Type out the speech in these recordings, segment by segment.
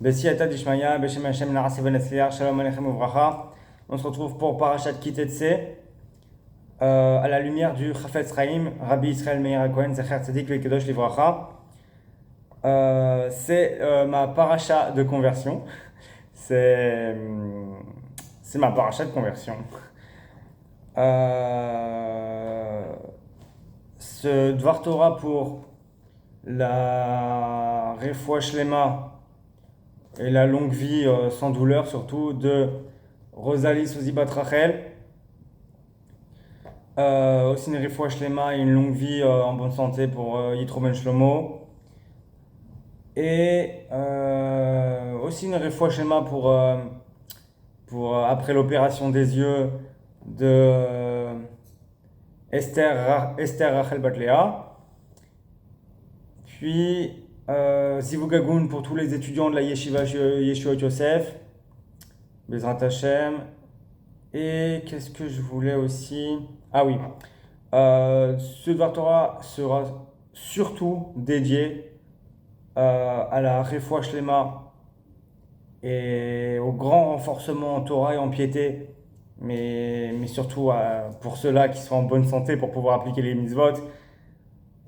Bessiata Dishmaya, Beshem Hashem Naase Benetzliar, Shalom Aleichem Uvracha. On se retrouve pour Parashat Kitetse, à la lumière du Chafetz Chaim, Rabbi Israël Meir Cohen, Zecher Tzadik Vekedosh Livracha. C'est ma paracha de conversion. C'est ma paracha de conversion. Ce Dvar Torah pour la Refoua Shlema et la longue vie sans douleur, surtout de Rosalie Souzi Bat Rachel. Aussi une Refoua Shlema et une longue vie en bonne santé pour Yitro Ben Shlomo. Et aussi une Refoua Shlema pour après l'opération des yeux de Esther Rachel Bat Léa. Puis Zivug Hagoun pour tous les étudiants de la Yeshiva Yeshuot Yosef, Bezrat Hashem. Et qu'est-ce que je voulais aussi? Ah oui, ce Dvar Torah sera surtout dédié à la Refoua Shlema et au grand renforcement en Torah et en piété, mais surtout pour ceux-là qui sont en bonne santé pour pouvoir appliquer les mitzvot,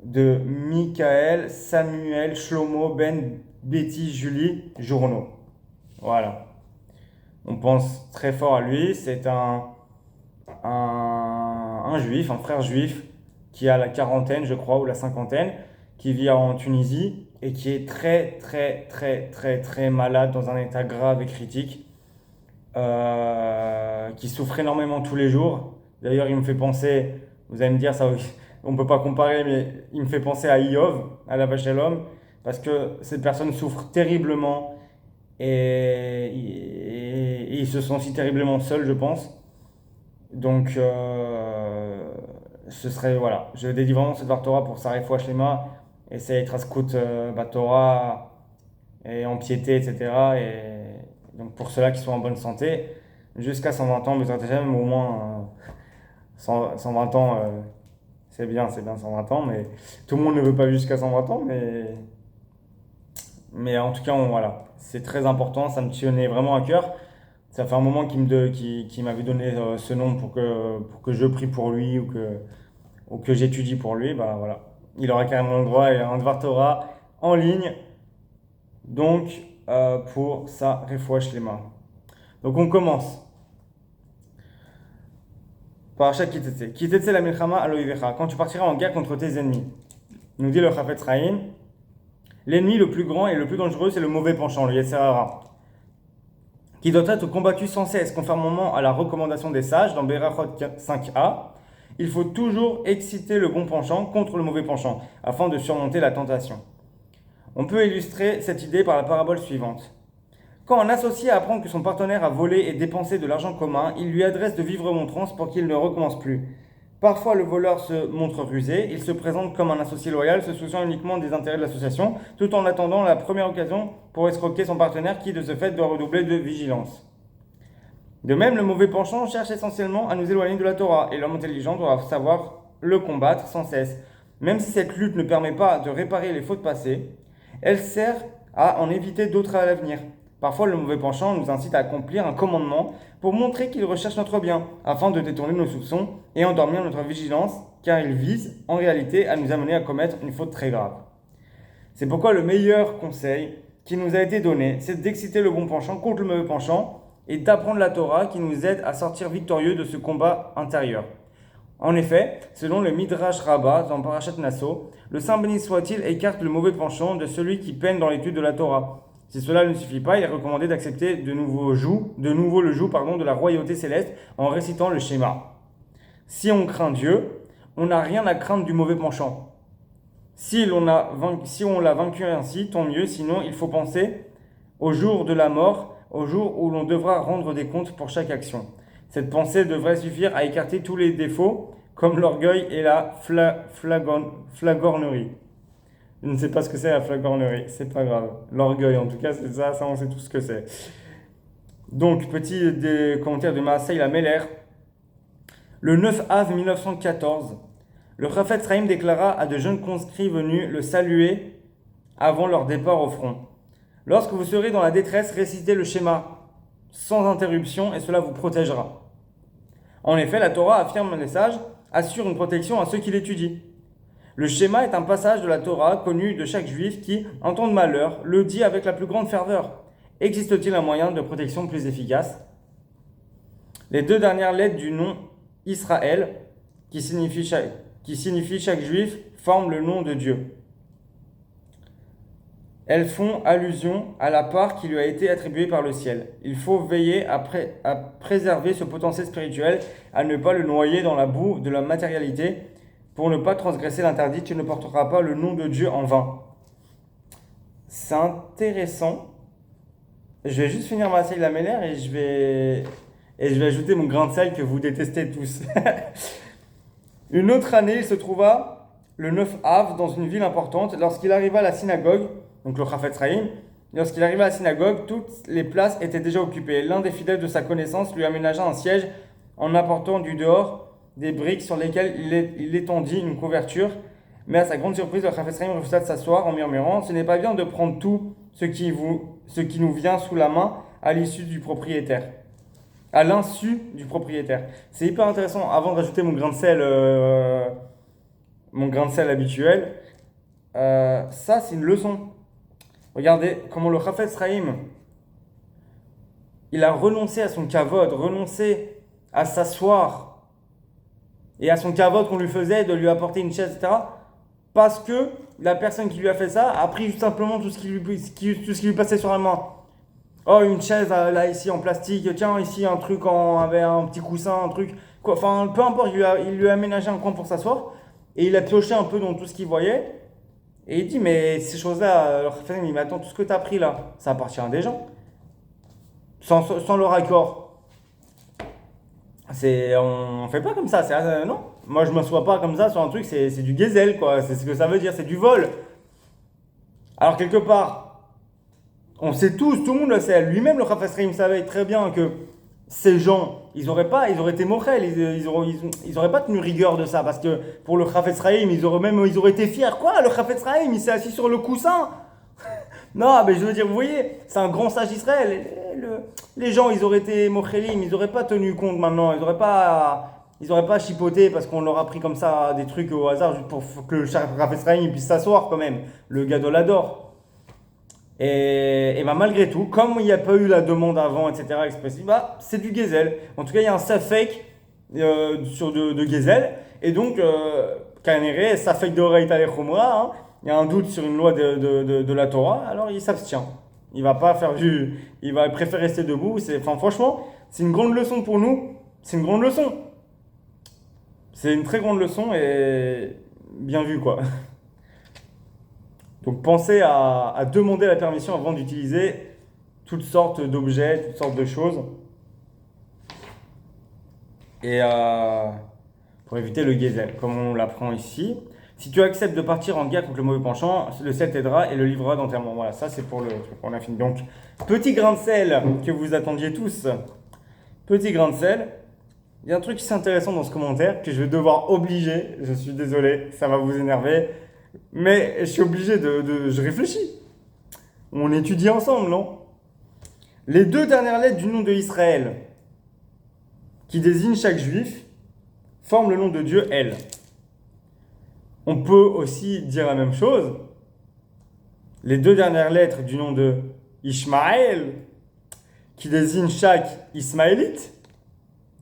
de Michael, Samuel, Shlomo, Ben, Betty, Julie, Journo. Voilà. On pense très fort à lui. C'est un juif, un frère juif qui a la quarantaine, je crois, ou la cinquantaine, qui vit en Tunisie et qui est très, très, très, très, très malade, dans un état grave et critique, qui souffre énormément tous les jours. D'ailleurs, il me fait penser, vous allez me dire, ça, on ne peut pas comparer, mais il me fait penser à Iov, à la vache à l'homme, parce que cette personne souffre terriblement et ils se sont aussi terriblement seuls, je pense. Donc, ce serait, voilà, je dédie vraiment ce Dvar Torah pour sa Refoua Shlema et c'est Traskout Torah et en piété, etc. Et donc, pour ceux-là qui sont en bonne santé, jusqu'à 120 ans, Bezrat Hashem, au moins 120 ans. C'est bien 120 ans, mais tout le monde ne veut pas jusqu'à 120 ans, mais en tout cas, voilà, c'est très important, ça me tenait vraiment à cœur. Ça fait un moment qu'il m'avait donné ce nom pour que je prie pour lui ou que j'étudie pour lui. Bah voilà, il aura carrément le droit à un Dvar Torah en ligne, donc pour sa Refoua Shlema. Donc on commence. Parashat Kitetse. Kitetse la milchama aloivecha. Quand tu partiras en guerre contre tes ennemis. Nous dit le Chafetz Chaim. L'ennemi le plus grand et le plus dangereux, c'est le mauvais penchant, le Yetzer Hara, qui doit être combattu sans cesse, conformément à la recommandation des sages dans Berachot 5a. Il faut toujours exciter le bon penchant contre le mauvais penchant, afin de surmonter la tentation. On peut illustrer cette idée par la parabole suivante. Quand un associé apprend que son partenaire a volé et dépensé de l'argent commun, il lui adresse de vivres montrances pour qu'il ne recommence plus. Parfois, le voleur se montre rusé, il se présente comme un associé loyal, se souciant uniquement des intérêts de l'association, tout en attendant la première occasion pour escroquer son partenaire qui, de ce fait, doit redoubler de vigilance. De même, le mauvais penchant cherche essentiellement à nous éloigner de la Torah, et l'homme intelligent doit savoir le combattre sans cesse. Même si cette lutte ne permet pas de réparer les fautes passées, elle sert à en éviter d'autres à l'avenir. Parfois, le mauvais penchant nous incite à accomplir un commandement pour montrer qu'il recherche notre bien, afin de détourner nos soupçons et endormir notre vigilance, car il vise, en réalité, à nous amener à commettre une faute très grave. C'est pourquoi le meilleur conseil qui nous a été donné, c'est d'exciter le bon penchant contre le mauvais penchant et d'apprendre la Torah qui nous aide à sortir victorieux de ce combat intérieur. En effet, selon le Midrash Rabbah dans Parashat Nasso, le Saint béni soit-il écarte le mauvais penchant de celui qui peine dans l'étude de la Torah. Si cela ne suffit pas, il est recommandé d'accepter de nouveau le joug de la royauté céleste en récitant le schéma. Si on craint Dieu, on n'a rien à craindre du mauvais penchant. Si on l'a vaincu ainsi, tant mieux, sinon il faut penser au jour de la mort, au jour où l'on devra rendre des comptes pour chaque action. Cette pensée devrait suffire à écarter tous les défauts, comme l'orgueil et la flagornerie. Je ne sais pas ce que c'est la flagornerie, c'est pas grave. L'orgueil, en tout cas, c'est ça on sait tout ce que c'est. Donc, petit commentaire de Maasei Lameler. Le 9 av 1914, le Chafetz Chaim déclara à de jeunes conscrits venus le saluer avant leur départ au front. Lorsque vous serez dans la détresse, récitez le schéma sans interruption et cela vous protégera. En effet, la Torah affirme les sages, assure une protection à ceux qui l'étudient. Le schéma est un passage de la Torah connu de chaque juif qui, en temps de malheur, le dit avec la plus grande ferveur. Existe-t-il un moyen de protection plus efficace? Les deux dernières lettres du nom Israël, qui signifie chaque juif, forment le nom de Dieu. Elles font allusion à la part qui lui a été attribuée par le ciel. Il faut veiller à préserver ce potentiel spirituel, à ne pas le noyer dans la boue de la matérialité, pour ne pas transgresser l'interdit. Tu ne porteras pas le nom de Dieu en vain. C'est intéressant. Je vais juste finir ma la Meller et je vais ajouter mon grain de sel que vous détestez tous. Une autre année, il se trouva le 9 Av dans une ville importante. Lorsqu'il arriva à la synagogue, donc le Chafetz Chaim, lorsqu'il arriva à la synagogue, toutes les places étaient déjà occupées. L'un des fidèles de sa connaissance lui aménagea un siège en apportant du dehors des briques sur lesquelles il étendit une couverture. Mais à sa grande surprise, le Chafetz Chaim refusa de s'asseoir en murmurant: ce n'est pas bien de prendre tout ce qui nous vient sous la main à l'insu du propriétaire. C'est hyper intéressant. Avant de rajouter mon grain de sel habituel, ça c'est une leçon. Regardez comment le Chafetz Chaim, il a renoncé à son kavod, renoncé à s'asseoir et à son kavod qu'on lui faisait de lui apporter une chaise, etc. Parce que la personne qui lui a fait ça a pris tout simplement tout ce qui lui passait sur la main. Oh, une chaise là ici en plastique, tiens ici un truc avec un petit coussin, un truc, quoi. Enfin peu importe, il lui a aménagé un coin pour s'asseoir et il a pioché un peu dans tout ce qu'il voyait. Et il dit, mais ces choses-là, il m'attend, tout ce que tu as pris là, ça appartient à des gens. Sans leur accord. On fait pas comme ça, non. Moi, je m'assois pas comme ça sur un truc, c'est du gazelle, quoi. C'est ce que ça veut dire, c'est du vol. Alors, quelque part, on sait tous, tout le monde le sait. Lui-même, le Chafetz Chaim savait très bien que ces gens, ils auraient été mochel, ils auraient pas tenu rigueur de ça, parce que pour le Chafetz Chaim, ils auraient été fiers. Quoi, le Chafetz Chaim, il s'est assis sur le coussin? Non, mais je veux dire, vous voyez, c'est un grand sage d'Israël. Les gens, ils auraient été mochelim, ils auraient pas tenu compte maintenant, ils auraient pas chipoté parce qu'on leur a pris comme ça des trucs au hasard juste pour que le Chafetz Chaim puisse s'asseoir quand même. Le Gadol adore. Et bah malgré tout, comme il n'y a pas eu la demande avant, etc., expressive, bah c'est du Gezel. En tout cas, il y a un safek sur de Gezel. Et donc, Kanere, safek de Oraita Lechumra, il y a un doute sur une loi de la Torah, alors il s'abstient. Il va préférer rester debout. Franchement, c'est une grande leçon pour nous. C'est une grande leçon. C'est une très grande leçon et bien vu, quoi. Donc pensez à demander la permission avant d'utiliser toutes sortes d'objets, toutes sortes de choses. Et pour éviter le gezel, comme on l'apprend ici. Si tu acceptes de partir en guerre contre le mauvais penchant, le ciel t'aidera et le livrera d'enterrement. Voilà, ça c'est pour le truc, on a fini. Donc, petit grain de sel que vous attendiez tous. Petit grain de sel. Il y a un truc qui est intéressant dans ce commentaire que je vais devoir obliger. Je suis désolé, ça va vous énerver. Mais je suis obligé je réfléchis. On étudie ensemble, non? Les deux dernières lettres du nom de Israël, qui désignent chaque juif, forment le nom de Dieu, El. On peut aussi dire la même chose. Les deux dernières lettres du nom de Ishmaël, qui désignent chaque Ismaélite,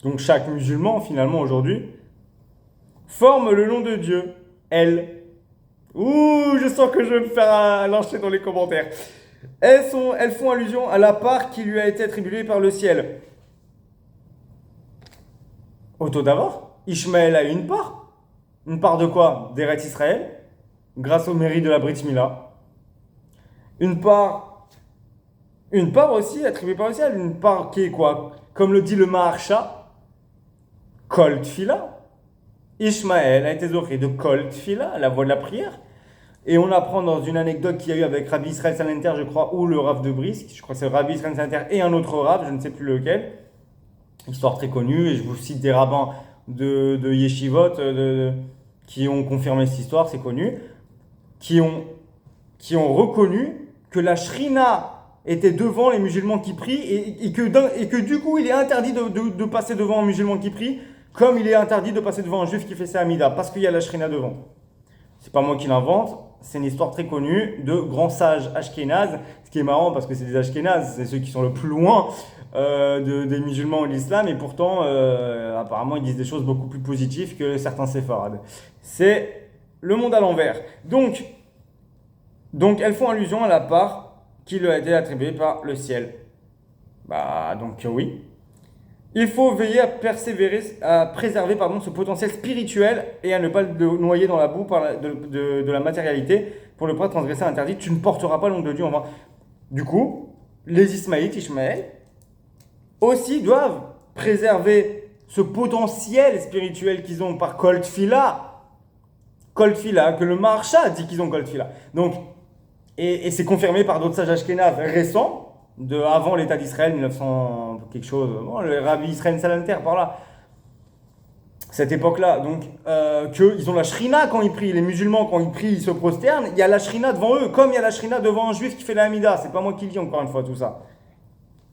donc chaque musulman finalement aujourd'hui, forment le nom de Dieu, El. Ouh, je sens que je vais me faire lyncher dans les commentaires. Elles font allusion à la part qui lui a été attribuée par le ciel. Auto d'abord, Ishmaël a une part. Une part de quoi? D'Eretz Israël, grâce au mérite de la Brit Mila. Une part aussi attribuée par le ciel. Une part qui est quoi? Comme le dit le Maharsha, Kol Tfila. Ishmaël a été zoché de Kol Tfila, la voix de la prière. Et on apprend dans une anecdote qu'il y a eu avec Rabbi Israël Salenter, je crois, ou le Rav de Brisk, je crois que c'est Rabbi Israël Salenter et un autre Rav, je ne sais plus lequel. Histoire très connue, et je vous cite des rabbins de Yeshivot qui ont confirmé cette histoire, c'est connu, qui ont reconnu que la Shrina était devant les musulmans qui prient et que du coup il est interdit de passer devant un musulman qui prie, comme il est interdit de passer devant un juif qui fait sa Hamida, parce qu'il y a la Shrina devant. C'est pas moi qui l'invente, c'est une histoire très connue de grands sages ashkénazes, ce qui est marrant parce que c'est des ashkénazes, c'est ceux qui sont le plus loin des musulmans ou de l'islam, et pourtant apparemment ils disent des choses beaucoup plus positives que certains séfarades. C'est le monde à l'envers. Donc elles font allusion à la part qui lui a été attribuée par le ciel. Donc oui. Il faut veiller à préserver ce potentiel spirituel et à ne pas le noyer dans la boue de la matérialité pour ne pas transgresser l'interdit. Tu ne porteras pas le nom de Dieu en vain. Du coup, les Ismaélites, Ishmaël, aussi doivent préserver ce potentiel spirituel qu'ils ont par Kol Tfila, que le Maharsha dit qu'ils ont Kol Tfila. Donc, et c'est confirmé par d'autres sages ashkénazes récents, avant l'État d'Israël, 1900 quelque chose, le Rabbi Israël Salanter par là, cette époque-là, donc qu'ils ont la shrina quand ils prient, les musulmans quand ils prient, ils se prosternent, il y a la shrina devant eux, comme il y a la shrina devant un juif qui fait la Hamida, c'est pas moi qui le dis encore une fois tout ça,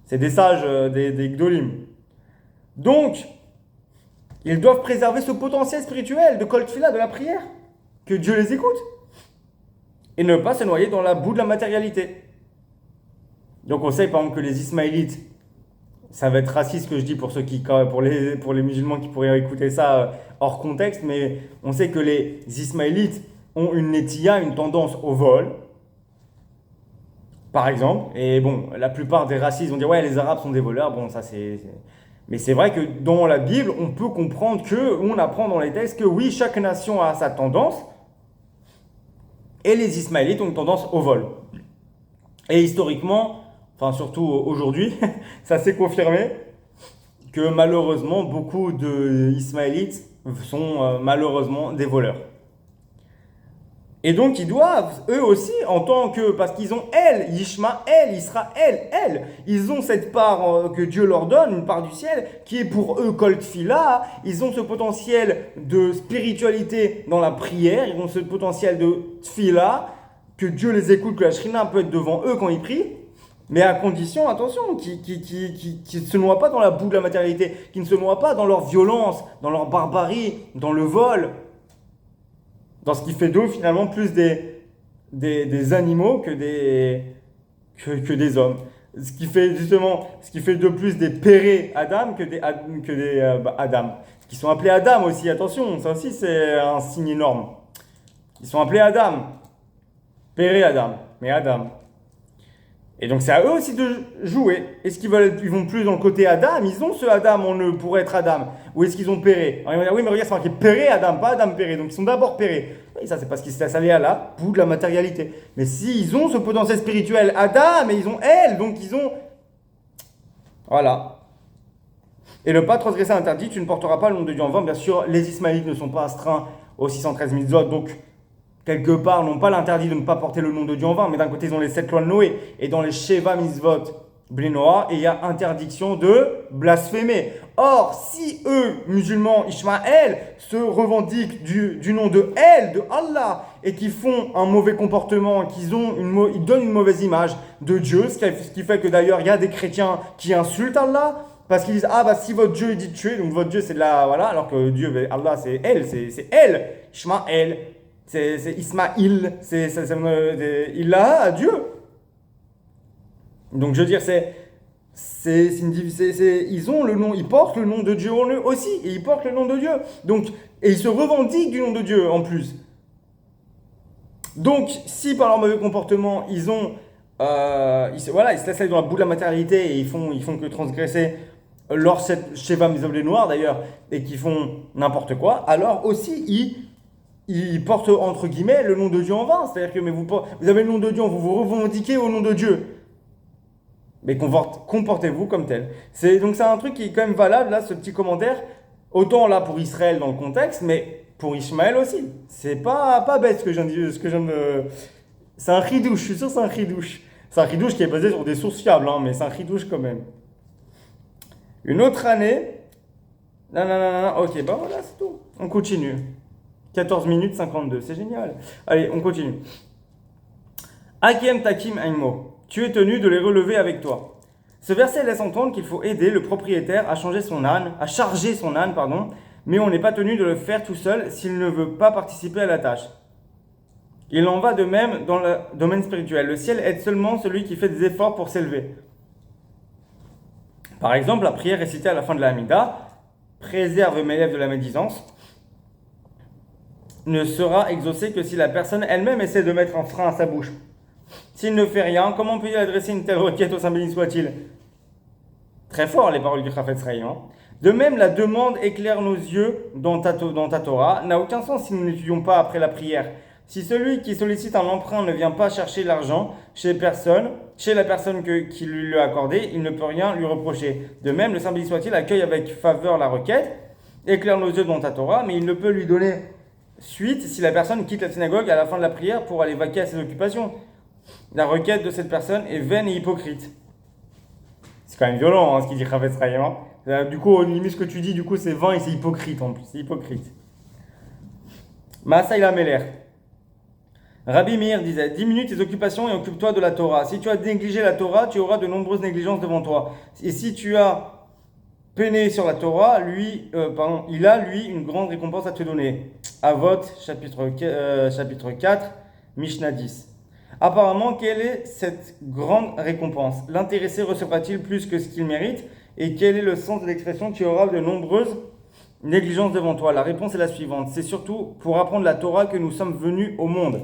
c'est des sages, des gdolim. Donc, ils doivent préserver ce potentiel spirituel de Kol Tfila, de la prière, que Dieu les écoute, et ne pas se noyer dans la boue de la matérialité. Donc on sait par exemple que les Ismaélites, ça va être raciste ce que je dis pour les musulmans qui pourraient écouter ça hors contexte, mais on sait que les Ismaélites ont une netiya, une tendance au vol, par exemple. Et bon, la plupart des racistes vont dire ouais les Arabes sont des voleurs. Bon ça c'est. Mais c'est vrai que dans la Bible, on peut comprendre on apprend dans les textes que oui, chaque nation a sa tendance, et les Ismaélites ont une tendance au vol. Et historiquement, enfin surtout aujourd'hui, ça s'est confirmé que malheureusement, beaucoup d'Ismaélites sont malheureusement des voleurs. Et donc ils doivent, eux aussi, parce qu'ils ont Yishmaël, Israël, ils ont cette part que Dieu leur donne, une part du ciel, qui est pour eux Kol Tfila, ils ont ce potentiel de spiritualité dans la prière, ils ont ce potentiel de Tfila, que Dieu les écoute, que la Shrina peut être devant eux quand ils prient, mais à condition, attention, qu'ils ne se noient pas dans la boue de la matérialité, qu'ils ne se noient pas dans leur violence, dans leur barbarie, dans le vol, dans ce qui fait d'eux finalement plus des animaux que des hommes. Ce qui fait de plus des pérés Adam que des Adam. Qui sont appelés Adam aussi, attention, ça aussi c'est un signe énorme. Ils sont appelés Adam. Péré Adam, mais Adam. Et donc c'est à eux aussi de jouer. Est-ce qu'ils vont plus dans le côté Adam? Ils ont ce Adam en eux pour être Adam. Ou est-ce qu'ils ont Péré? Alors ils vont dire oui mais regarde c'est marqué Péré Adam, pas Adam Péré. Donc ils sont d'abord Péré. Et ça c'est parce qu'ils se laissent aller à la bout de la matérialité. Mais s'ils ont ce potentiel spirituel Adam et ils ont elle, donc ils ont... Voilà. Et ne pas transgresser l'interdit, tu ne porteras pas le nom de Dieu en vain. Bien sûr, les Ismaélites ne sont pas astreints aux 613 mitzvot, donc quelque part, n'ont pas l'interdit de ne pas porter le nom de Dieu en vain, mais d'un côté, ils ont les 7 lois de Noé, et dans les Sheva Mitzvot Bli Noah, il y a interdiction de blasphémer. Or, si eux, musulmans, Ishmaël, se revendiquent du nom de El, de Allah, et qui font un mauvais comportement, ils donnent une mauvaise image de Dieu, ce qui fait que d'ailleurs, il y a des chrétiens qui insultent Allah, parce qu'ils disent, si votre Dieu il dit de tuer, donc votre Dieu c'est de la, voilà, alors que Dieu, Allah c'est El, Ishmaël, c'est Ismaïl, il a Dieu. Donc je veux dire, ils ont le nom, ils portent le nom de Dieu en eux aussi, et ils portent le nom de Dieu. Donc, et ils se revendiquent du nom de Dieu en plus. Donc, si par leur mauvais comportement, ils se laissent aller dans la boue de la matérialité et ils font que transgresser leur Sheva Mitzvot noirs d'ailleurs, et qui font n'importe quoi, alors aussi ils portent entre guillemets le nom de Dieu en vain. C'est-à-dire que vous avez le nom de Dieu, vous vous revendiquez au nom de Dieu. Mais comportez-vous comme tel. Donc c'est un truc qui est quand même valable, là, ce petit commentaire, autant là pour Israël dans le contexte, mais pour Ishmaël aussi. C'est pas bête ce que je viens de... C'est un chidouche, je suis sûr que c'est un chidouche. C'est un chidouche qui est basé sur des sources fiables, mais c'est un chidouche quand même. Une autre année... Non, ok, voilà, c'est tout. On continue. 14 minutes 52, c'est génial. Allez, on continue. Akiem Takim Aimo. tu es tenu de les relever avec toi. Ce verset laisse entendre qu'il faut aider le propriétaire à charger son âne, mais on n'est pas tenu de le faire tout seul s'il ne veut pas participer à la tâche. Il en va de même dans le domaine spirituel. Le ciel aide seulement celui qui fait des efforts pour s'élever. Par exemple, la prière récitée à la fin de la Hamida, préserve mes lèvres de la médisance, ne sera exaucée que si la personne elle-même essaie de mettre un frein à sa bouche. S'il ne fait rien, comment peut-il adresser une telle requête au Saint béni soit-il? Très fort les paroles du Chafetz Chaim. De même, la demande éclaire nos yeux dans ta Torah n'a aucun sens si nous n'étudions pas après la prière. Si celui qui sollicite un emprunt ne vient pas chercher l'argent chez la personne qui lui l'a accordé, il ne peut rien lui reprocher. De même, le Saint béni soit-il accueille avec faveur la requête, éclaire nos yeux dans ta Torah, mais il ne peut lui donner suite si la personne quitte la synagogue à la fin de la prière pour aller vaquer à ses occupations. La requête de cette personne est vaine et hypocrite. C'est quand même violent ce qu'il dit Chafetz Chaim. Du coup, limite ce que tu dis, du coup, c'est vain et c'est hypocrite en plus. C'est hypocrite. Maasai Lameler. Rabbi Meir disait, diminue tes occupations et occupe-toi de la Torah. Si tu as négligé la Torah, tu auras de nombreuses négligences devant toi. Et si tu as peiné sur la Torah, il a, lui, une grande récompense à te donner. Avot, chapitre 4, Mishnah 10. Apparemment, quelle est cette grande récompense? L'intéressé recevra-t-il plus que ce qu'il mérite? Et quel est le sens de l'expression tu auras de nombreuses négligences devant toi? La réponse est la suivante. C'est surtout pour apprendre la Torah que nous sommes venus au monde.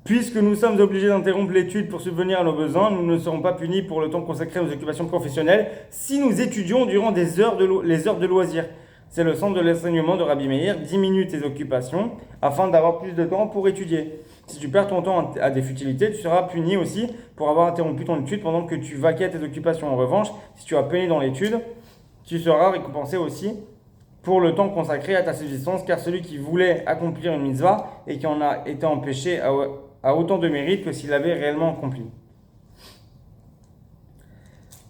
Puisque nous sommes obligés d'interrompre l'étude pour subvenir à nos besoins, nous ne serons pas punis pour le temps consacré aux occupations professionnelles si nous étudions durant les heures de loisirs. C'est le sens de l'enseignement de Rabbi Meir. Diminue tes occupations afin d'avoir plus de temps pour étudier. Si tu perds ton temps à des futilités, tu seras puni aussi pour avoir interrompu ton étude pendant que tu vaquais à tes occupations. En revanche, si tu as peiné dans l'étude, tu seras récompensé aussi pour le temps consacré à ta subsistance, car celui qui voulait accomplir une mitzvah et qui en a été empêché a autant de mérite que s'il l'avait réellement accompli.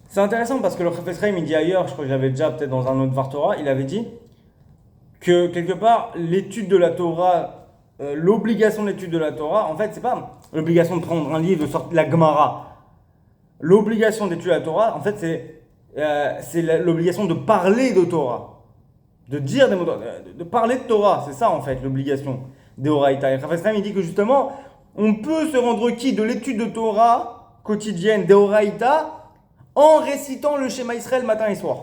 C'est intéressant parce que le Chafetz Chaim, il dit ailleurs, je crois que je l'avais déjà peut-être dans un autre Dvar Torah, il avait dit que quelque part, l'étude de la Torah, l'obligation de l'étude de la Torah, en fait, c'est pas l'obligation de prendre un livre, de sortir la Gemara. L'obligation d'étudier la Torah, en fait, c'est l'obligation de parler de Torah. De dire des mots, de parler de Torah, c'est ça en fait l'obligation des Horaïta. Et Chafetz Chaim, il dit que justement, on peut se rendre quitte de l'étude de Torah quotidienne des Horaïta en récitant le Shema Israël matin et soir.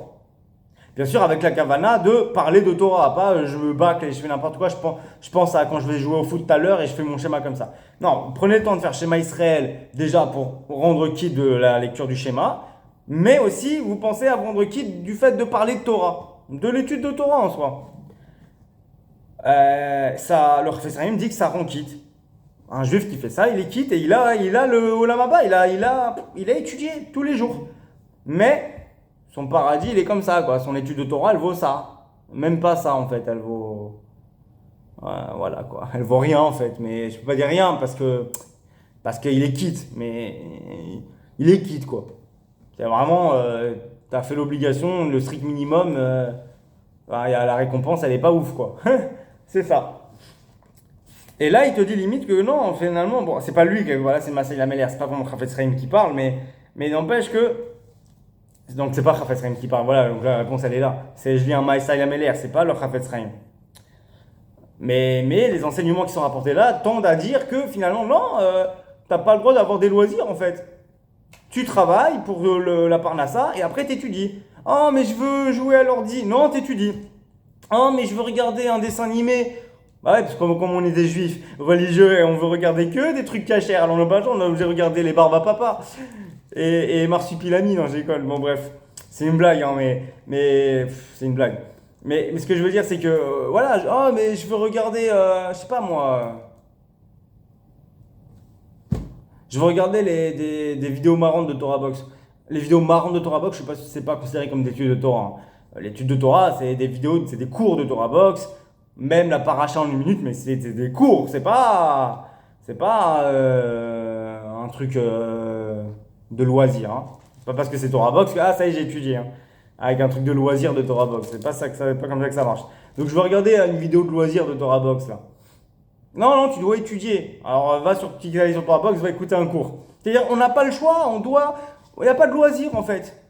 Bien sûr, avec la kavana de parler de Torah, pas je me bâcle et je fais n'importe quoi, je pense à quand je vais jouer au foot tout à l'heure et je fais mon schéma comme ça. Non, prenez le temps de faire Shema Israël déjà pour rendre quitte de la lecture du schéma, mais aussi vous pensez à rendre quitte du fait de parler de Torah, de l'étude de Torah en soi. Le Chafetz Chaim dit que ça rend quitte. Un juif qui fait ça, il est quitte et il a le Olam Haba, il a étudié tous les jours. Mais son paradis, il est comme ça, quoi. Son étude de Torah, elle vaut ça. Même pas ça, en fait. Elle vaut... voilà, quoi. Elle vaut rien, en fait. Mais je peux pas dire rien parce qu'il est quitte. Mais il est quitte, quoi. C'est vraiment... t'as fait l'obligation, le strict minimum. La récompense, elle est pas ouf, quoi. C'est ça. Et là, il te dit limite que non, finalement... Bon, c'est pas lui, voilà, c'est Maasai Lameler. C'est pas vraiment Chafetz Chaim qui parle, mais n'empêche que... Donc c'est pas Chafetz Chaim qui parle, voilà, donc la réponse elle est là. Je lis un Maasai Lameler, c'est pas le Chafetz Chaim. Mais les enseignements qui sont rapportés là tendent à dire que finalement, non, t'as pas le droit d'avoir des loisirs en fait. Tu travailles pour la parnassa et après t'étudies. Oh mais je veux jouer à l'ordi, non t'étudies. Oh mais je veux regarder un dessin animé. Bah ouais, parce que comme on est des juifs religieux et on veut regarder que des trucs cachers, alors on n'a pas le temps, on a obligé de regarder les barbes à papa. Et Marsupilami dans l'école. Bon bref, c'est une blague, hein, mais c'est une blague. Mais ce que je veux dire, c'est que voilà, oh mais je veux regarder, je sais pas moi, je veux regarder des vidéos marrantes de Torah Box. Les vidéos marrantes de Torah Box, je sais pas si c'est pas considéré comme des études de Torah. Hein. L'étude de Torah, c'est des vidéos, c'est des cours de Torah Box, même la paracha en une minute, mais c'est des cours, c'est pas un truc de loisir. Hein. C'est pas parce que c'est Torah Box que ça y est, j'ai étudié. Hein. Avec un truc de loisir de Torah Box. C'est pas comme ça que ça marche. Donc je vais regarder une vidéo de loisir de Torah Box là. Non, non, tu dois étudier. Alors va sur Torah Box, va écouter un cours. C'est-à-dire, on n'a pas le choix, il n'y a pas de loisir en fait.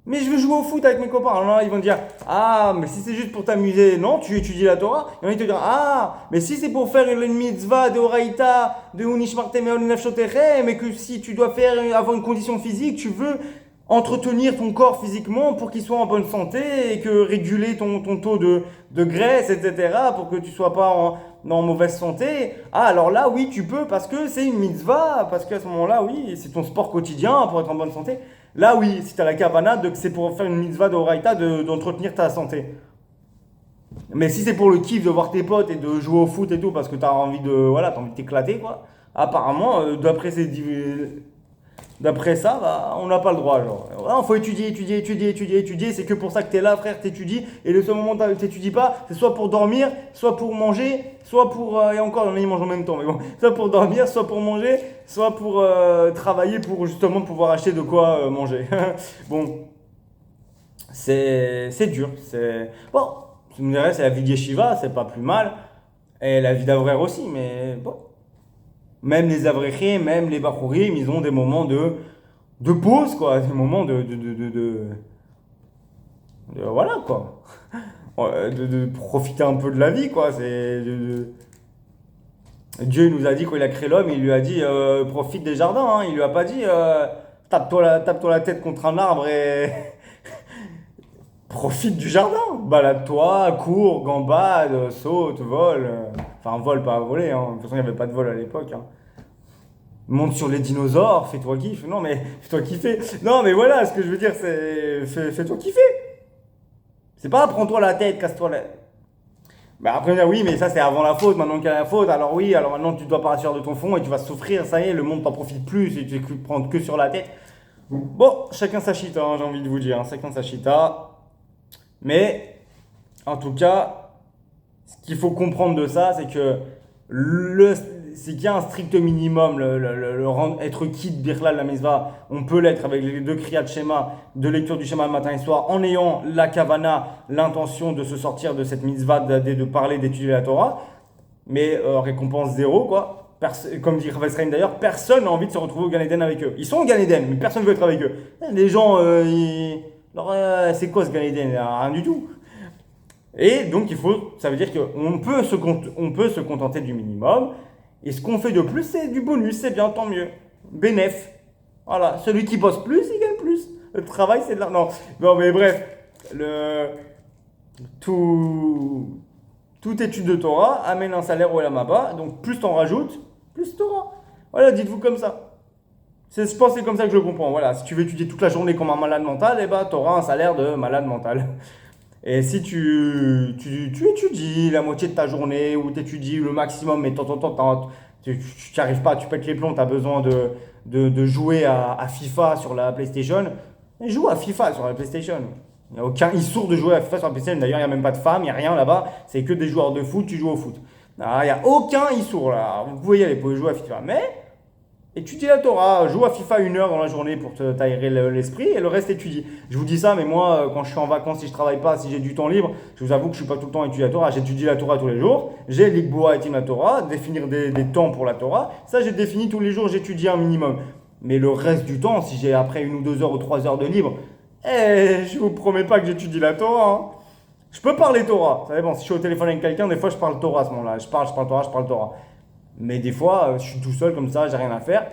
Mais je veux jouer au foot avec mes copains. Alors là, ils vont dire, ah, mais si c'est juste pour t'amuser, non, tu étudies la Torah. Et on va te dire, ah, mais si c'est pour faire une mitzvah de Horaïta, de Unishmartem et Onilafshotechem, mais que si tu dois avoir une condition physique, tu veux entretenir ton corps physiquement pour qu'il soit en bonne santé et que réguler ton taux de graisse, etc., pour que tu sois pas en mauvaise santé. Ah, alors là, oui, tu peux parce que c'est une mitzvah, parce qu'à ce moment-là, oui, c'est ton sport quotidien pour être en bonne santé. Là, oui, si tu as la kavana, que c'est pour faire une mitzvah d'oraïta, d'entretenir ta santé. Mais si c'est pour le kiff de voir tes potes et de jouer au foot et tout, parce que tu as envie t'as envie de t'éclater, quoi. Apparemment, d'après ça, bah, on n'a pas le droit. Genre, il faut étudier. C'est que pour ça que tu es là, frère, t'étudies. Et le seul moment où tu t'étudies pas, c'est soit pour dormir, soit pour manger, soit pour. Et encore, il y en a, ils mangent en même temps. Mais bon, soit pour dormir, soit pour manger, soit pour travailler pour justement pouvoir acheter de quoi manger. Bon, c'est dur. Bon, tu me dirais, c'est la vie d'Yeshiva, c'est pas plus mal. Et la vie d'Avraire aussi, mais bon. Même les Avrechim, même les Bachurim, ils ont des moments de pause, quoi. Des moments voilà, quoi. De profiter un peu de la vie, quoi. Dieu nous a dit, quand il a créé l'homme, il lui a dit profite des jardins. Hein. Il lui a pas dit tape-toi la tête contre un arbre et profite du jardin. Balade-toi, cours, gambade, saute, vole. Enfin, vole, pas voler. Hein. De toute façon, il n'y avait pas de vol à l'époque. Hein. Monte sur les dinosaures, fais-toi kiffer. Non, mais fais-toi kiffer. Non, mais voilà, ce que je veux dire, c'est fais-toi kiffer. C'est pas prends-toi la tête, casse-toi la. Bah après, on dit, oui, mais ça c'est avant la faute, maintenant qu'il y a la faute, alors oui, alors maintenant tu dois partir de ton fond et tu vas souffrir, ça y est, le monde t'en profite plus et tu te prends que sur la tête. Bon, chacun sa chita, hein, j'ai envie de vous dire, hein, chacun sa chita. Mais, en tout cas, ce qu'il faut comprendre de ça, c'est que c'est qu'il y a un strict minimum, être quitte Birla la Mitzvah, on peut l'être avec les deux kriyat Shema, de lecture du Shema le matin et soir, en ayant la kavana, l'intention de se sortir de cette mitzvah, de parler, d'étudier la Torah, mais récompense zéro, quoi. Comme dit Rav Esraim d'ailleurs, personne n'a envie de se retrouver au Gan Eden avec eux. Ils sont au Gan Eden, mais personne ne veut être avec eux. Les gens, c'est quoi ce Gan Eden? Rien du tout. Et donc ça veut dire qu'on peut se contenter du minimum. Et ce qu'on fait de plus, c'est du bonus, c'est bien, tant mieux. Bénéf. Voilà, celui qui bosse plus, il gagne plus. Le travail, c'est de l'argent. Non, mais bref, toute étude de Torah amène un salaire au Lamaba. Donc plus t'en rajoutes, plus Torah. Voilà, dites-vous comme ça. Je pense que c'est comme ça que je le comprends. Voilà, si tu veux étudier toute la journée comme un malade mental, eh ben, tu auras un salaire de malade mental. Et si tu étudies la moitié de ta journée ou tu étudies le maximum, mais de temps en temps, tu n'y arrives pas, tu pètes les plombs, tu as besoin de jouer à FIFA sur la PlayStation, et joue à FIFA sur la PlayStation. Il n'y a aucun issour de jouer à FIFA sur la PlayStation. D'ailleurs, il n'y a même pas de femmes, il n'y a rien là-bas. C'est que des joueurs de foot, tu joues au foot. Il n'y a aucun issour là. Vous pouvez y aller, vous pouvez jouer à FIFA. Mais étudie la Torah, joue à FIFA 1 heure dans la journée pour t'aérer l'esprit et le reste étudie. Je vous dis ça, mais moi, quand je suis en vacances, si je travaille pas, si j'ai du temps libre, je vous avoue que je suis pas tout le temps à étudier la Torah. J'étudie la Torah tous les jours. J'ai l'Ikboa et la Torah, définir des temps pour la Torah. Ça, j'ai défini tous les jours, j'étudie un minimum. Mais le reste du temps, si j'ai après 1 ou 2 heures ou 3 heures de libre, je vous promets pas que j'étudie la Torah. Hein. Je peux parler Torah. Ça dépend. Si je suis au téléphone avec quelqu'un, des fois je parle Torah à ce moment-là. Je parle Torah. Mais des fois, je suis tout seul comme ça, j'ai rien à faire.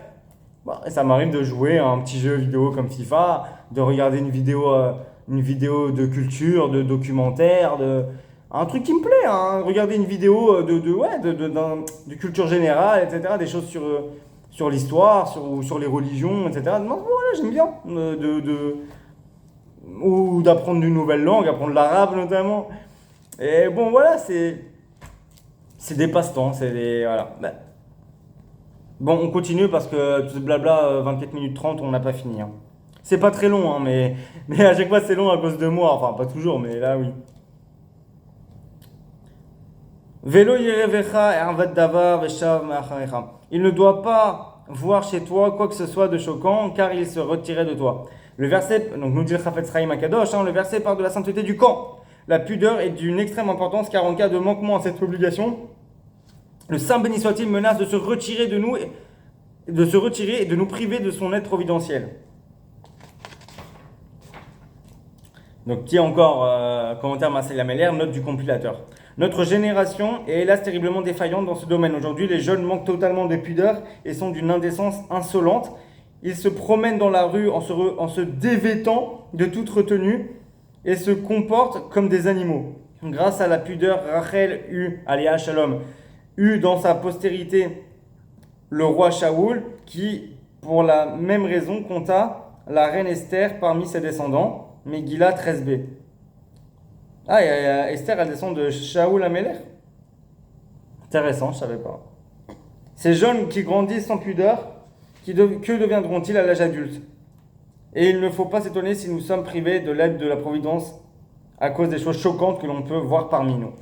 Bah, et ça m'arrive de jouer à un petit jeu vidéo comme FIFA, de regarder une vidéo de culture, de documentaire, un truc qui me plaît. Hein. Regarder une vidéo de culture générale, etc. Des choses sur l'histoire, ou sur les religions, etc. Moi, voilà, j'aime bien. Ou d'apprendre une nouvelle langue, apprendre l'arabe notamment. Et bon, voilà, c'est des passe-temps, voilà. Bon, on continue parce que tout ce blabla, 24 minutes 30, on n'a pas fini. Hein. C'est pas très long, hein, mais à chaque fois c'est long à cause de moi. Enfin, pas toujours, mais là, oui. Velo yerevecha ervat davar veshav me'acharecha. Il ne doit pas voir chez toi quoi que ce soit de choquant, car il se retirait de toi. Le verset, donc nous dit le Chafetz Chaim Akadosh, le verset parle de la sainteté du camp. La pudeur est d'une extrême importance, car en cas de manquement à cette obligation, Le Saint béni soit-il menace de se retirer de nous, de se retirer et de nous priver de son aide providentielle. Donc, petit encore commentaire Marcel Amélière, note du compilateur. Notre génération est hélas terriblement défaillante dans ce domaine. Aujourd'hui, les jeunes manquent totalement de pudeur et sont d'une indécence insolente. Ils se promènent dans la rue en se dévêtant de toute retenue et se comportent comme des animaux. Grâce à la pudeur, Rachel aléa Shalom, eut dans sa postérité le roi Shaoul, qui, pour la même raison, compta la reine Esther parmi ses descendants. Megillah 13b. Ah, Esther, elle descend de Shaoul Améler. Intéressant, je ne savais pas. Ces jeunes qui grandissent sans pudeur, que deviendront-ils à l'âge adulte? Et il ne faut pas s'étonner si nous sommes privés de l'aide de la Providence à cause des choses choquantes que l'on peut voir parmi nous.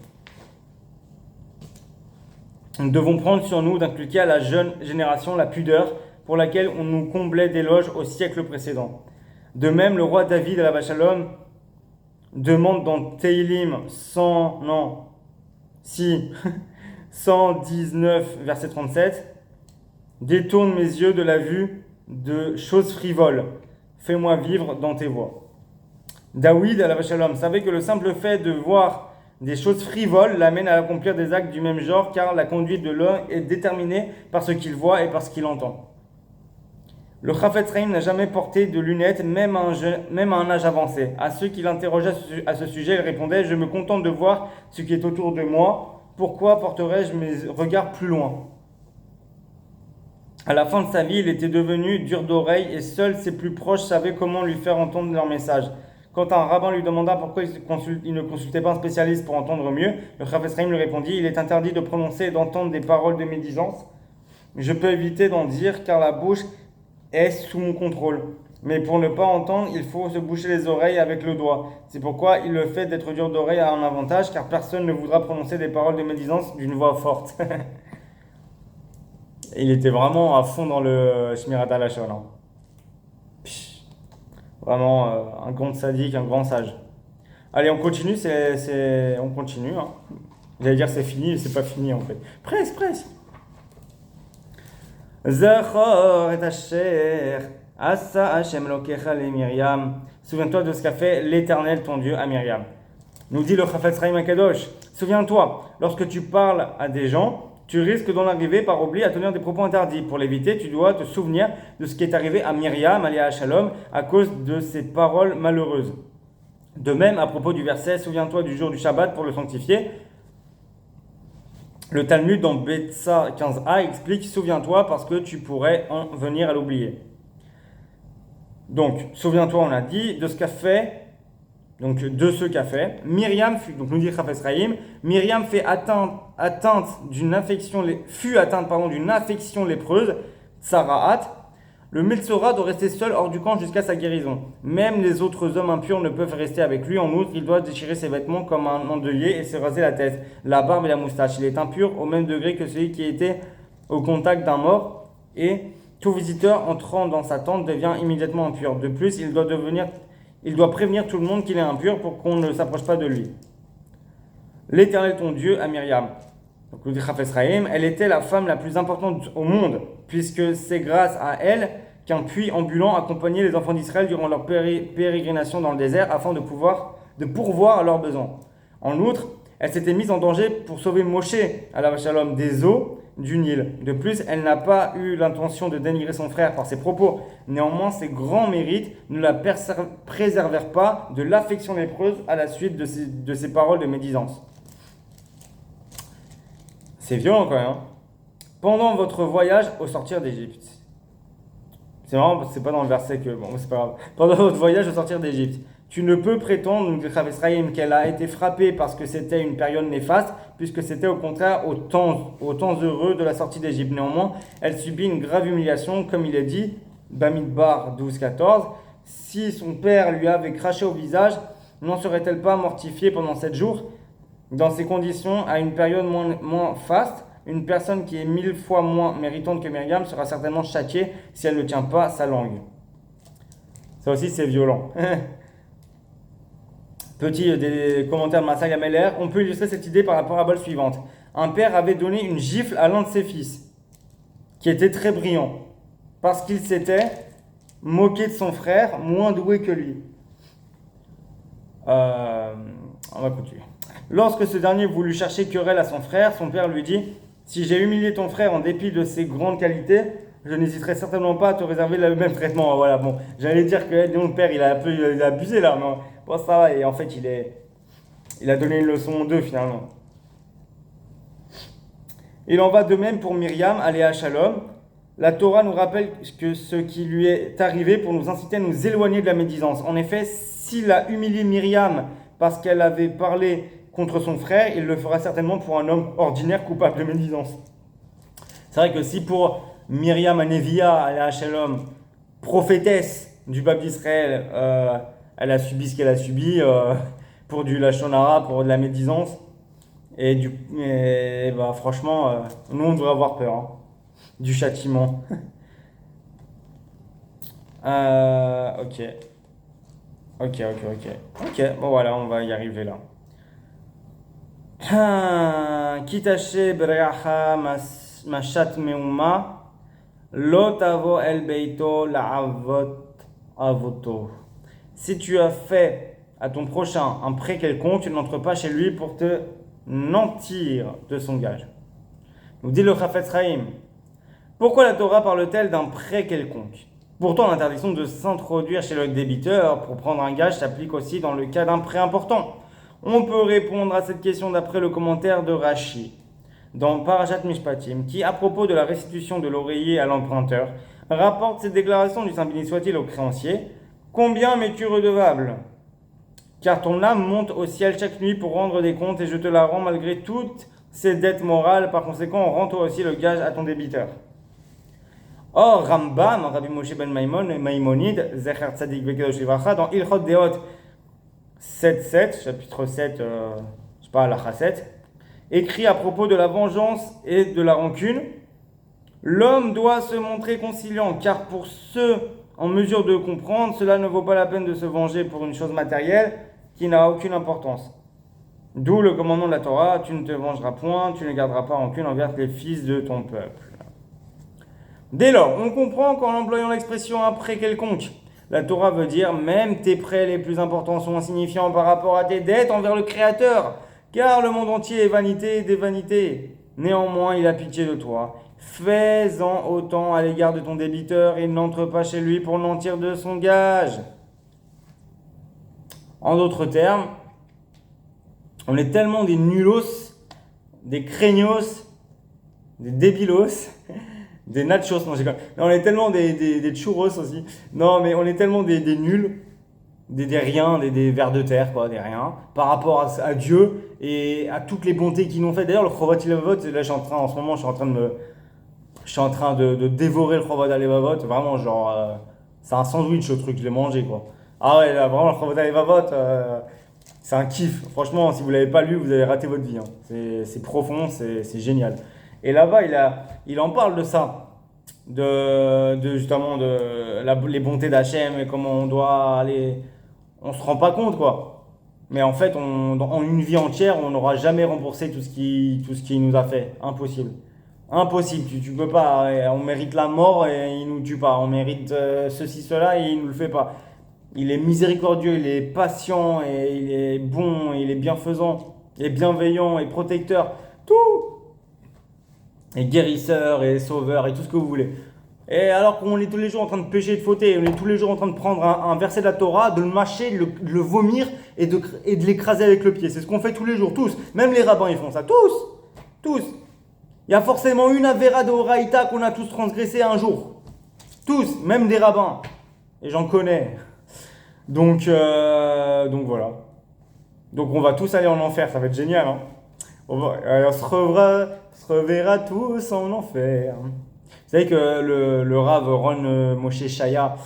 Nous devons prendre sur nous d'inculquer à la jeune génération la pudeur pour laquelle on nous comblait d'éloges au siècle précédent. De même, le roi David, à la Shalom, demande dans Teilim 119, verset 37, « Détourne mes yeux de la vue de choses frivoles, fais-moi vivre dans tes voies. » David, à la Shalom, savait que le simple fait de voir des choses frivoles l'amène à accomplir des actes du même genre, car la conduite de l'homme est déterminée par ce qu'il voit et par ce qu'il entend. Le Chafetz Chaim n'a jamais porté de lunettes, même à un âge avancé. À ceux qui l'interrogeaient à ce sujet, il répondait « Je me contente de voir ce qui est autour de moi. Pourquoi porterais-je mes regards plus loin ?» À la fin de sa vie, il était devenu dur d'oreille et seuls ses plus proches savaient comment lui faire entendre leur message. Quand un rabbin lui demanda pourquoi il ne consultait pas un spécialiste pour entendre mieux, le Chafetz Chaim lui répondit « Il est interdit de prononcer et d'entendre des paroles de médisance. Je peux éviter d'en dire car la bouche est sous mon contrôle. Mais pour ne pas entendre, il faut se boucher les oreilles avec le doigt. C'est pourquoi le fait d'être dur d'oreille a un avantage, car personne ne voudra prononcer des paroles de médisance d'une voix forte. » Il était vraiment à fond dans le Shmirat HaLashon. Vraiment un grand sadique, un grand sage. Allez, on continue, on continue. Hein. J'allais dire c'est fini, mais c'est pas fini en fait. Presque. Zachor et Asher, Asa Hashem Lokecha le Myriam. Souviens-toi de ce qu'a fait l'Éternel ton Dieu à Myriam. Nous dit le Chafetz Chaim HaKadosh. Souviens-toi, lorsque tu parles à des gens, tu risques d'en arriver par oubli à tenir des propos interdits. Pour l'éviter, tu dois te souvenir de ce qui est arrivé à Myriam, aléa Shalom, à cause de ses paroles malheureuses. De même, à propos du verset, souviens-toi du jour du Shabbat pour le sanctifier. Le Talmud dans Betsa 15a explique « Souviens-toi parce que tu pourrais en venir à l'oublier ». Donc, souviens-toi, on a dit, de ce qu'a fait, donc de ce qu'a fait. Myriam fut, donc nous dit Chafetz Chaim, Myriam fut atteinte d'une affection lépreuse, Tsaraat. Le Metzora doit rester seul hors du camp jusqu'à sa guérison. Même les autres hommes impurs ne peuvent rester avec lui. En outre, il doit déchirer ses vêtements comme un endeuillé et se raser la tête, la barbe et la moustache. Il est impur au même degré que celui qui était au contact d'un mort. Et tout visiteur entrant dans sa tente devient immédiatement impur. De plus, il doit prévenir tout le monde qu'il est impur pour qu'on ne s'approche pas de lui. L'Éternel ton Dieu à Myriam. Donc, le dit Chafetz Chaim, elle était la femme la plus importante au monde, puisque c'est grâce à elle qu'un puits ambulant accompagnait les enfants d'Israël durant leur pérégrination dans le désert afin de pourvoir à leurs besoins. En outre, elle s'était mise en danger pour sauver Moshe, à la Shalom, des eaux du Nil. De plus, elle n'a pas eu l'intention de dénigrer son frère par ses propos. Néanmoins, ses grands mérites ne la préservèrent pas de l'affection lépreuse à la suite de ses paroles de médisance. C'est violent quand même. Hein. Pendant votre voyage au sortir d'Égypte. C'est marrant parce que c'est pas dans le verset que... Bon, c'est pas grave. Pendant votre voyage au sortir d'Égypte. Tu ne peux prétendre, donc Chafetz Chaim, qu'elle a été frappée parce que c'était une période néfaste, puisque c'était au contraire au temps heureux de la sortie d'Égypte. Néanmoins, elle subit une grave humiliation, comme il est dit, Bamidbar 12-14. Si son père lui avait craché au visage, n'en serait-elle pas mortifiée pendant 7 jours ? Dans ces conditions, à une période moins faste, une personne qui est 1000 fois moins méritante que Myriam sera certainement châtiée si elle ne tient pas sa langue. Ça aussi, c'est violent. Petit des commentaires de Marcel Amélière, on peut illustrer cette idée par la parabole suivante. un père avait donné une gifle à l'un de ses fils, qui était très brillant, parce qu'il s'était moqué de son frère, moins doué que lui. On va continuer. Lorsque ce dernier voulut chercher querelle à son frère, son père lui dit: si j'ai humilié ton frère en dépit de ses grandes qualités, je n'hésiterai certainement pas à te réserver le même traitement. Voilà, bon, j'allais dire que le père, il a abusé là, mais bon, ça va. Et en fait, il a donné une leçon d'eux finalement. Il en va de même pour Myriam, aléa Shalom. La Torah nous rappelle que ce qui lui est arrivé pour nous inciter à nous éloigner de la médisance. En effet, s'il a humilié Myriam parce qu'elle avait parlé contre son frère, il le fera certainement pour un homme ordinaire coupable de médisance. C'est vrai que si pour Myriam Anevia, aléa Shalom, prophétesse du peuple d'Israël, elle a subi ce qu'elle a subi pour du lashon hara, pour de la médisance, et bah, franchement, nous on devrait avoir peur hein, du châtiment. Ok. Ok, bon voilà, on va y arriver là. Kitache bracha mashat meuma lo tavo el beito la'avot avoto. Si tu as fait à ton prochain un prêt quelconque, tu n'entres pas chez lui pour te nantir de son gage. Nous dit le Chafetz Chaim. Pourquoi la Torah parle-t-elle d'un prêt quelconque? Pourtant, l'interdiction de s'introduire chez le débiteur pour prendre un gage s'applique aussi dans le cas d'un prêt important. On peut répondre à cette question d'après le commentaire de Rashi dans Parashat Mishpatim, qui, à propos de la restitution de l'oreiller à l'emprunteur, rapporte cette déclaration du Saint béni soit-il au créancier: combien m'es-tu redevable? Car ton âme monte au ciel chaque nuit pour rendre des comptes et je te la rends malgré toutes ses dettes morales. Par conséquent, rends-toi aussi le gage à ton débiteur. Or, Rambam, Rabbi Moshe ben Maïmonide, Zecher Tzadik Bekedosh Livracha, dans Ilchot Deot 7.7, chapitre 7, je sais pas, Halacha 7, écrit à propos de la vengeance et de la rancune: l'homme doit se montrer conciliant, car pour ceux en mesure de comprendre, cela ne vaut pas la peine de se venger pour une chose matérielle qui n'a aucune importance. D'où le commandement de la Torah: tu ne te vengeras point, tu ne garderas pas rancune envers les fils de ton peuple. Dès lors, on comprend qu'en employant l'expression un prêt quelconque, la Torah veut dire même tes prêts les plus importants sont insignifiants par rapport à tes dettes envers le Créateur, car le monde entier est vanité des vanités. Néanmoins, il a pitié de toi. Fais-en autant à l'égard de ton débiteur et n'entre pas chez lui pour mentir de son gage. En d'autres termes, on est tellement des nulos, des craignos, des débilos, des nachos, non, on est tellement des churros aussi. Non, mais on est tellement des nuls, des riens, des vers de terre, quoi, des riens, par rapport à Dieu et à toutes les bontés qu'ils nous ont fait. D'ailleurs, le Chovot Halevavot, là, en ce moment, je suis en train de dévorer le Chovot Halevavot. Vraiment, genre, c'est un sandwich le truc, je l'ai mangé, quoi. Ah ouais, là, vraiment, le Chovot Halevavot, c'est un kiff. Franchement, si vous l'avez pas lu, vous avez raté votre vie. Hein. C'est profond, c'est génial. Et là-bas, il en parle de ça, justement les bontés d'Hachem et comment on doit aller. On se rend pas compte, quoi. Mais en fait, en une vie entière, on n'aura jamais remboursé tout ce qu'il nous a fait. Impossible. Impossible. Tu peux pas. On mérite la mort et il nous tue pas. On mérite ceci, cela et il nous le fait pas. Il est miséricordieux, il est patient et il est bon, il est bienfaisant, il est bienveillant et protecteur. Tout. Et guérisseur et sauveur et tout ce que vous voulez. Et alors qu'on est tous les jours en train de pécher et de fauter, on est tous les jours en train de prendre un verset de la Torah, de le mâcher, de le vomir et de l'écraser avec le pied. C'est ce qu'on fait tous les jours, tous. Même les rabbins, ils font ça. Tous. Il y a forcément une avéra de Horaïta qu'on a tous transgressé un jour. Tous, même des rabbins. Et j'en connais. Donc voilà. Donc on va tous aller en enfer, ça va être génial. Hein. On se reverra tous en enfer. Vous savez que le Rav Ron Moshe Shaya,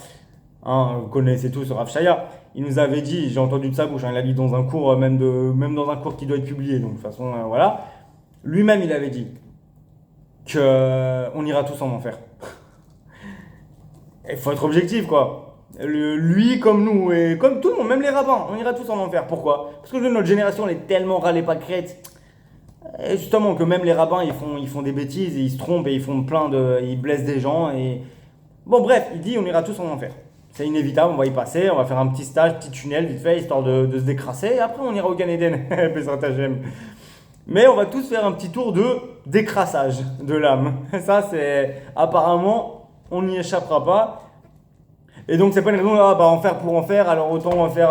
hein, vous connaissez tous le Rav Shaya, il nous avait dit, j'ai entendu de sa bouche, hein, il a dit dans un cours, même dans un cours qui doit être publié, donc de toute façon, voilà. Lui-même, il avait dit qu'on ira tous en enfer. Il faut être objectif, quoi. Lui comme nous, et comme tout le monde, même les rabbins, on ira tous en enfer. Pourquoi? Parce que notre génération, elle est tellement râlée pas crête. Et justement, que même les rabbins, ils font des bêtises, et ils se trompent, et ils blessent des gens, et... Bon, bref, il dit, on ira tous en enfer. C'est inévitable, on va y passer, on va faire un petit stage, petit tunnel, vite fait, histoire de se décrasser, et après on ira au Gan Eden, Bezrat Hashem. Mais on va tous faire un petit tour de décrassage de l'âme. Ça, c'est... Apparemment, on n'y échappera pas. Et donc, c'est pas une raison, ah, bah, en faire pour en faire, alors autant en faire,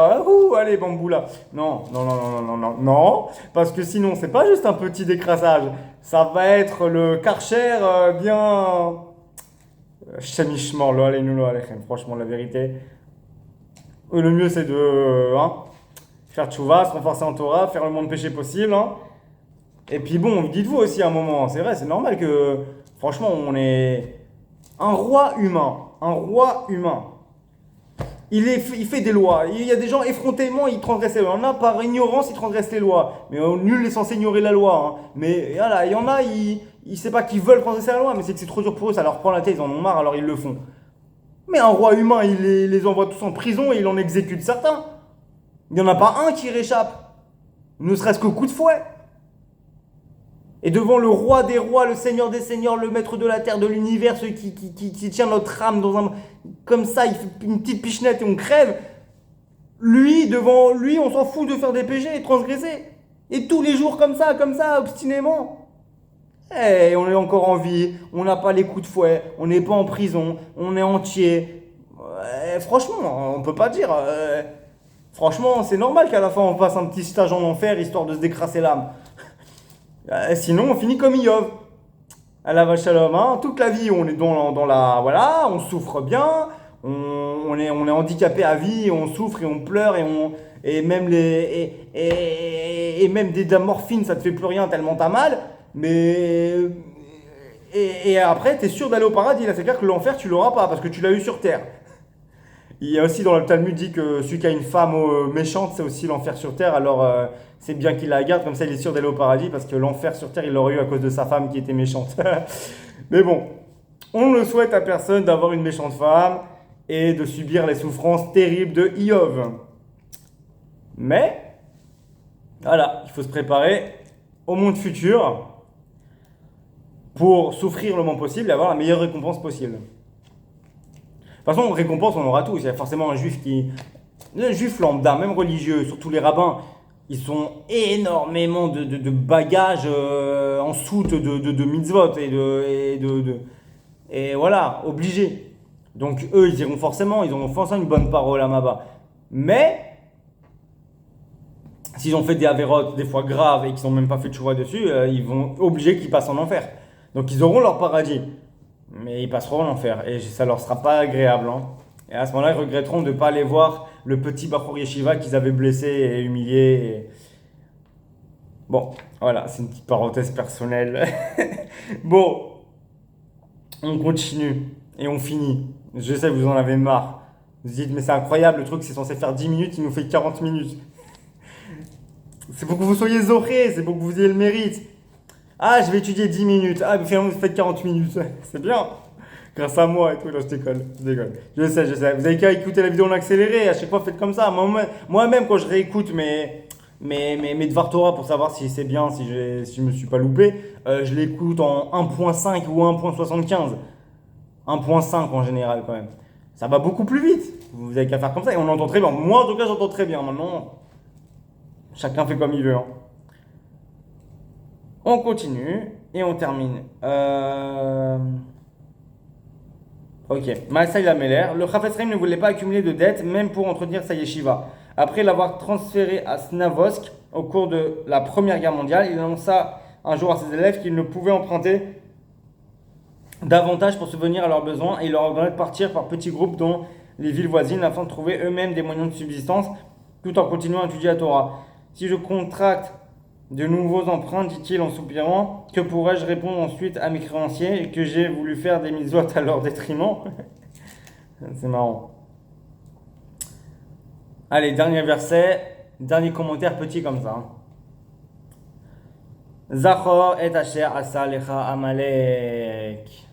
allez, bamboula. Non, non, non, non, non, non, non, non, parce que sinon, c'est pas juste un petit décrassage, ça va être le Karcher bien. Shemishmor, lo aleinu, lo alechem. Franchement, la vérité, le mieux, c'est de faire tchouva, se renforcer en Torah, faire le moins de péché possible. Hein. Et puis bon, dites-vous aussi à un moment, c'est vrai, c'est normal que, franchement, on est un roi humain. Un roi humain. Il fait des lois. Il y a des gens effrontément, ils transgressent les lois. Il y en a par ignorance, ils transgressent les lois. Mais nul n'est censé ignorer la loi. Hein. Mais voilà, il y en a, ils savent pas qu'ils veulent transgresser la loi, mais c'est que c'est trop dur pour eux, ça leur prend la tête, ils en ont marre, alors ils le font. Mais un roi humain, il les envoie tous en prison et il en exécute certains. Il n'y en a pas un qui réchappe. Ne serait-ce qu'au coup de fouet. Et devant le roi des rois, le seigneur des seigneurs, le maître de la terre, de l'univers, celui qui tient notre âme dans un... Comme ça, il fait une petite pichenette et on crève. Lui, devant lui, on s'en fout de faire des péchés et de transgresser. Et tous les jours comme ça, obstinément. Eh, on est encore en vie, on n'a pas les coups de fouet, on n'est pas en prison, on est entier. Franchement, on peut pas dire... franchement, c'est normal qu'à la fin on passe un petit stage en enfer histoire de se décrasser l'âme. Sinon, on finit comme Iov. À la vache shalom, hein. Toute la vie, on est dans la. Voilà, on souffre bien, on est handicapé à vie, on souffre et on pleure et même et même des morphines, ça te fait plus rien tellement t'as mal. Mais. Et après, t'es sûr d'aller au paradis. Là, c'est clair que l'enfer, tu l'auras pas parce que tu l'as eu sur terre. Il y a aussi dans le Talmud dit que celui qui a une femme méchante, c'est aussi l'enfer sur terre. Alors c'est bien qu'il la garde, comme ça il est sûr d'aller au paradis, parce que l'enfer sur terre, il l'aurait eu à cause de sa femme qui était méchante. Mais bon, on ne souhaite à personne d'avoir une méchante femme et de subir les souffrances terribles de Iov. Mais, voilà, il faut se préparer au monde futur pour souffrir le moins possible et avoir la meilleure récompense possible. De toute façon, récompense, on aura tous. Il y a forcément un juif un juif lambda, même religieux, surtout les rabbins, ils ont énormément de bagages en soute de mitzvot et voilà, obligés. Donc eux, ils iront forcément, ils auront forcément une bonne parole à Maba. Mais, s'ils ont fait des avérotes, des fois graves, et qu'ils n'ont même pas fait de choix dessus, ils vont obliger qu'ils passent en enfer. Donc ils auront leur paradis. Mais ils passeront en enfer et ça leur sera pas agréable. Hein. Et à ce moment-là, ils regretteront de ne pas aller voir le petit Bachor Yeshiva qu'ils avaient blessé et humilié. Bon, voilà, c'est une petite parenthèse personnelle. Bon, on continue et on finit. Je sais, vous en avez marre. Vous dites, mais c'est incroyable, le truc c'est censé faire 10 minutes, il nous fait 40 minutes. C'est pour que vous soyez zorés, c'est pour que vous ayez le mérite. Ah, je vais étudier 10 minutes. Ah, mais finalement, vous faites 40 minutes. C'est bien. Grâce à moi et tout. Là, je déconne. Je sais. Vous avez qu'à écouter la vidéo en accéléré. À chaque fois, faites comme ça. Moi-même, quand je réécoute mes devoirs Torah pour savoir si c'est bien, si je me suis pas loupé, je l'écoute en 1.5 ou 1.75. 1.5 en général, quand même. Ça va beaucoup plus vite. Vous avez qu'à faire comme ça et on entend très bien. Moi, en tout cas, j'entends très bien. Maintenant, chacun fait comme il veut. Hein. On continue et on termine. Ok. Maasai Lameler. Le Chafetz Chaim ne voulait pas accumuler de dettes, même pour entretenir sa yeshiva. Après l'avoir transféré à Snavosk au cours de la Première Guerre mondiale, il annonça un jour à ses élèves qu'ils ne pouvaient emprunter davantage pour subvenir à leurs besoins et il leur ordonnait de partir par petits groupes dans les villes voisines afin de trouver eux-mêmes des moyens de subsistance tout en continuant à étudier la Torah. Si je contracte de nouveaux emprunts, dit-il en soupirant, que pourrais-je répondre ensuite à mes créanciers que j'ai voulu faire des mitzvot à leur détriment? C'est marrant. Allez, dernier verset, dernier commentaire petit comme ça. Zachor et asher asa lecha Amalek.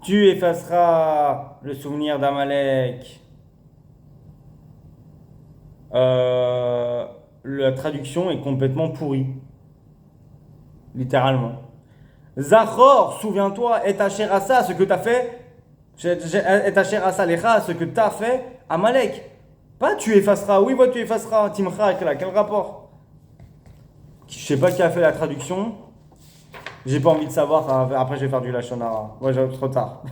Tu effaceras le souvenir d'Amalek. La traduction est complètement pourrie. littéralement. Zachor, souviens-toi, et asher asa, ce que tu as fait, et asher asa lecha, ce que tu as fait, Amalek. Pas tu effaceras, oui, tu effaceras, Timcha, quel rapport? Je sais pas qui a fait la traduction, j'ai pas envie de savoir, après je vais faire du Lachon Hara. Ouais, j'ai trop tard.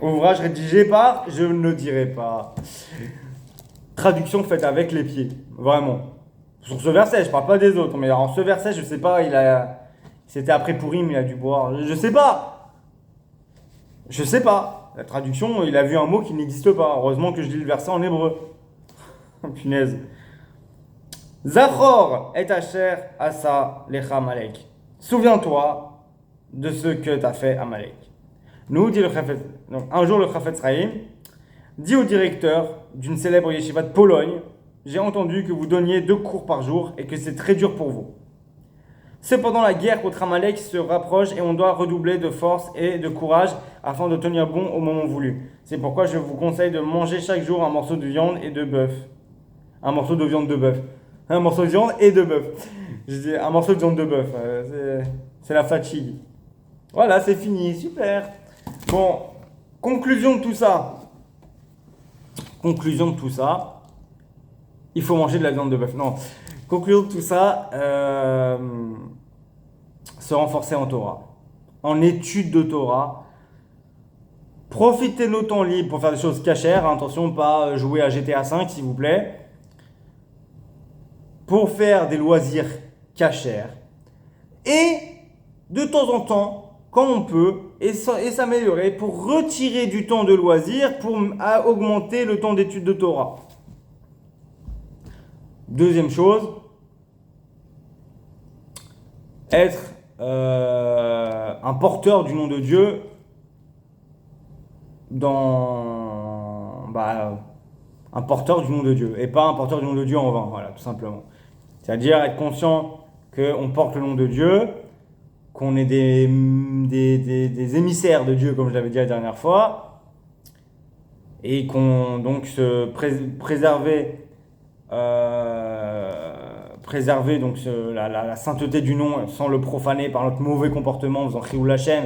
Ouvrage rédigé par, je ne le dirai pas. Traduction faite avec les pieds, vraiment. Sur ce verset, je parle pas des autres, mais en ce verset, je sais pas, c'était après Pourim, il a dû boire. Je sais pas. Je sais pas. La traduction, il a vu un mot qui n'existe pas. Heureusement que je lis le verset en hébreu. Punaise. Zachor et asher asa lecha Amalek. Souviens-toi de ce que t'as fait Amalek. Nous dit le Chafetz. Donc un jour le Chafetz Chaim dit au directeur d'une célèbre yeshiva de Pologne: j'ai entendu que vous donniez 2 cours par jour et que c'est très dur pour vous. Cependant, la guerre contre Amalek se rapproche et on doit redoubler de force et de courage afin de tenir bon au moment voulu. C'est pourquoi je vous conseille de manger chaque jour un morceau de viande et de bœuf. Un morceau de viande de bœuf. Un morceau de viande et de bœuf. Je dis un morceau de viande de bœuf. C'est la fatigue. Voilà, c'est fini. Super. Bon, conclusion de tout ça. Conclusion de tout ça. Il faut manger de la viande de bœuf. Non. Conclusion de tout ça. Se renforcer en Torah. En étude de Torah. Profitez de nos temps libres pour faire des choses cachères. Attention, pas jouer à GTA 5, s'il vous plaît. Pour faire des loisirs cachers. Et de temps en temps, quand on peut, et s'améliorer pour retirer du temps de loisirs pour augmenter le temps d'étude de Torah. Deuxième chose, être un porteur du nom de Dieu un porteur du nom de Dieu et pas un porteur du nom de Dieu en vain, voilà, tout simplement. C'est-à-dire être conscient qu'on porte le nom de Dieu, qu'on est des émissaires de Dieu, comme je l'avais dit la dernière fois, et qu'on donc se préserver donc la sainteté du nom sans le profaner par notre mauvais comportement en faisant Chiyuv Hashem.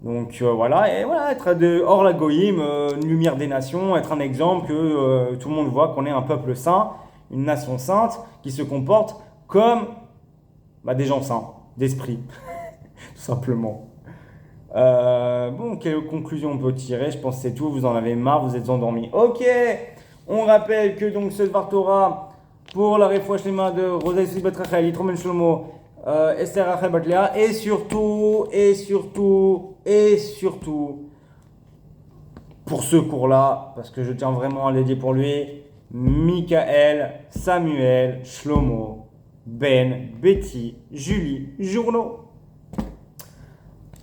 Donc voilà, et voilà, être hors la goïm, une lumière des nations, être un exemple que tout le monde voit qu'on est un peuple saint, une nation sainte qui se comporte comme des gens saints, d'esprit, tout simplement. Bon, quelle conclusion on peut tirer? Je pense que c'est tout, vous en avez marre, vous êtes endormis. Ok, on rappelle que donc ce Dvar Torah pour la Refoua Shlema de Rosaï Sibet Rachel, Yitro Ben Shlomo, Esther Rachel Bat Léa, et surtout, pour ce cours-là, parce que je tiens vraiment à l'aider pour lui, Michael, Samuel, Shlomo, Ben, Betty, Julie, Journo.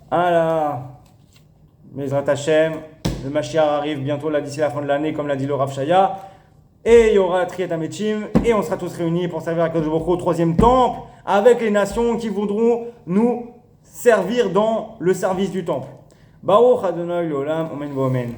Voilà. Mezrat Hashem, le Mashiach arrive bientôt là d'ici la fin de l'année, comme l'a dit le Rav Shaya. Et il y aura Triat Ametchim, et on sera tous réunis pour servir à Kadosh Baruch Hu au 3e temple, avec les nations qui voudront nous servir dans le service du temple. Baruch Adonai L'Olam, Amen, Amen.